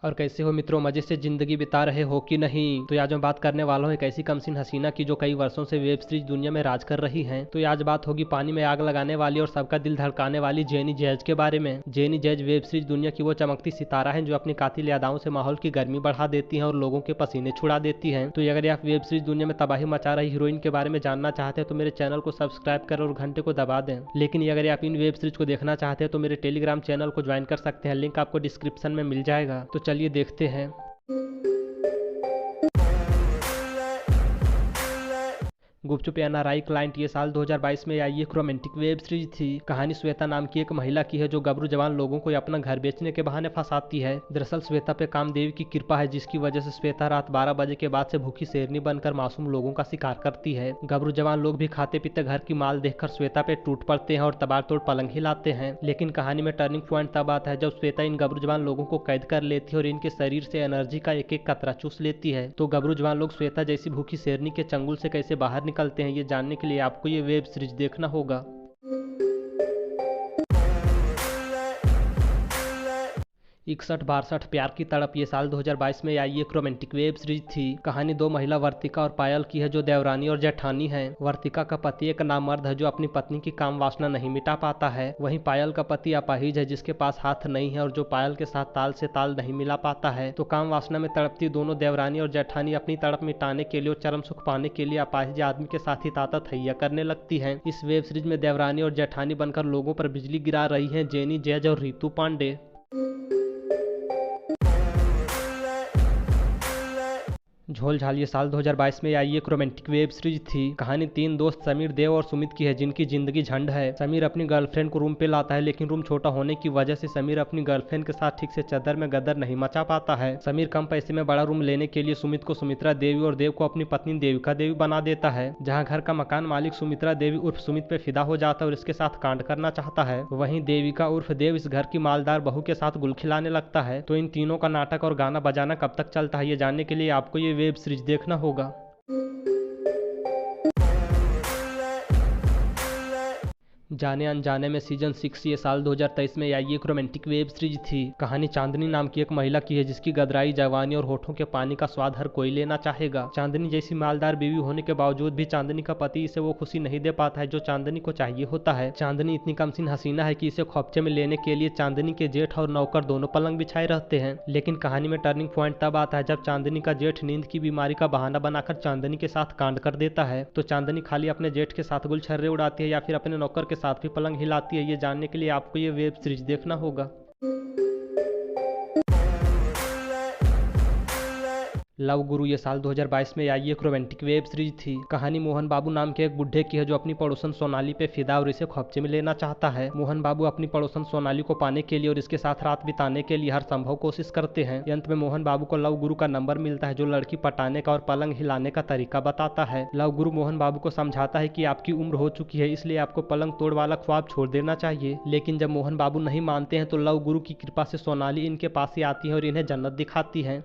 और कैसे हो मित्रों, मजे से जिंदगी बिता रहे हो कि नहीं। तो आज मैं बात करने वाला हूँ एक ऐसी कमसिन हसीना की जो कई वर्षों से वेब सीरीज दुनिया में राज कर रही है। तो आज बात होगी पानी में आग लगाने वाली और सबका दिल धड़काने वाली जेनी जैज के बारे में। जेनी जैज वेब सीरीज दुनिया की वो चमकती सितारा है जो अपनी कातिल यादाओं से माहौल की गर्मी बढ़ा देती है और लोगों के पसीने छुड़ा देती है। तो अगर आप वेब सीरीज दुनिया में तबाही मचा रही हीरोइन के बारे में जानना चाहते हैं तो मेरे चैनल को सब्सक्राइब करें और घंटे को दबा दें। लेकिन अगर आप इन वेब सीरीज को देखना चाहते हैं तो मेरे टेलीग्राम चैनल को ज्वाइन कर सकते हैं, लिंक आपको डिस्क्रिप्शन में मिल जाएगा। तो चलिए देखते हैं। गुपचुप एनआरआई क्लाइंट ये साल 2022 में आई एक रोमांटिक वेब सीरीज थी। कहानी श्वेता नाम की एक महिला की है जो गबरू जवान लोगों को अपना घर बेचने के बहाने फंसाती है। दरअसल श्वेता पे कामदेव की कृपा है जिसकी वजह से श्वेता रात 12 बजे के बाद से भूखी शेरनी बनकर मासूम लोगों का शिकार करती है। गबरू जवान लोग भी खाते पीते घर की माल देखकर श्वेता पे टूट पड़ते हैं और तबाड़तोड़ पलंग हिलाते हैं। लेकिन कहानी में टर्निंग पॉइंट तब आता है जब श्वेता इन गबरू जवान लोगों को कैद कर लेती है और इनके शरीर से एनर्जी का एक एक कतरा चूस लेती है। तो गबरू जवान लोग श्वेता जैसी भूखी शेरनी के चंगुल से कैसे बाहर निकलते हैं ये जानने के लिए आपको ये वेब सीरीज देखना होगा। 61-62 प्यार की तड़प ये साल 2022 में आई एक रोमांटिक वेब सीरीज थी। कहानी दो महिला वर्तिका और पायल की है जो देवरानी और जेठानी है। वर्तिका का पति एक नामर्द है जो अपनी पत्नी की काम वासना नहीं मिटा पाता है। वहीं पायल का पति अपाहिज है जिसके पास हाथ नहीं है और जो पायल के साथ ताल से ताल नहीं मिला पाता है। तो काम वासना में तड़पती दोनों देवरानी और जेठानी अपनी तड़प मिटाने के लिए और चरम सुख पाने के लिए अपाहिज आदमी के साथ ही ताकत हैया करने लगती है। इस वेब सीरीज में देवरानी और जेठानी बनकर लोगों पर बिजली गिरा रही है जेनी जैज और रितु पांडे। झोल झाल ये साल 2022 में आई एक रोमांटिक वेब सीरीज थी। कहानी तीन दोस्त समीर, देव और सुमित की है जिनकी जिंदगी झंड है। समीर अपनी गर्लफ्रेंड को रूम पे लाता है लेकिन रूम छोटा होने की वजह से समीर अपनी गर्लफ्रेंड के साथ ठीक से चादर में गदर नहीं मचा पाता है। समीर कम पैसे में बड़ा रूम लेने के लिए सुमित को सुमित्रा देवी और देव को अपनी पत्नी देविका देवी बना देता है। जहाँ घर का मकान मालिक सुमित्रा देवी उर्फ सुमित पे फिदा हो जाता है और इसके साथ कांड करना चाहता है। वहीं देविका उर्फ देव इस घर की मालदार बहू के साथ गुल खिलाने लगता है। तो इन तीनों का नाटक और गाना बजाना कब तक चलता है ये जानने के लिए आपको ये वेब सीरीज देखना होगा। जाने अनजाने में सीजन 6 ये साल 2023 में आई एक रोमांटिक वेब सीरीज थी। कहानी चांदनी नाम की एक महिला की है जिसकी गदराई जवानी और होठों के पानी का स्वाद हर कोई लेना चाहेगा। चांदनी जैसी मालदार बीवी होने के बावजूद भी चांदनी का पति इसे वो खुशी नहीं दे पाता है जो चांदनी को चाहिए होता है। चांदनी इतनी कमसिन हसीना है कि इसे खोपचे में लेने के लिए चांदनी के जेठ और नौकर दोनों पलंग बिछाए रहते हैं। लेकिन कहानी में टर्निंग पॉइंट तब आता है जब चांदनी का जेठ नींद की बीमारी का बहाना बनाकर चांदनी के साथ कांड कर देता है। तो चांदनी खाली अपने जेठ के साथ गुलछर्रे उड़ाती है या फिर अपने नौकर के साथ भी पलंग हिलाती है ये जानने के लिए आपको ये वेब सीरीज देखना होगा। लव गुरु ये साल 2022 में आई एक रोमांटिक वेब सीरीज थी। कहानी मोहन बाबू नाम के एक बुढ़े की है जो अपनी पड़ोसन सोनाली पे फिदा और इसे खोपचे में लेना चाहता है। मोहन बाबू अपनी पड़ोसन सोनाली को पाने के लिए और इसके साथ रात बिताने के लिए हर संभव कोशिश करते हैं। अंत में मोहन बाबू को लव गुरु का नंबर मिलता है जो लड़की पटाने का और पलंग हिलाने का तरीका बताता है। लव गुरु मोहन बाबू को समझाता है कि आपकी उम्र हो चुकी है इसलिए आपको पलंग तोड़ वाला ख्वाब छोड़ देना चाहिए। लेकिन जब मोहन बाबू नहीं मानते हैं तो लव गुरु की कृपा से सोनाली इनके पास ही आती है और इन्हें जन्नत दिखाती है।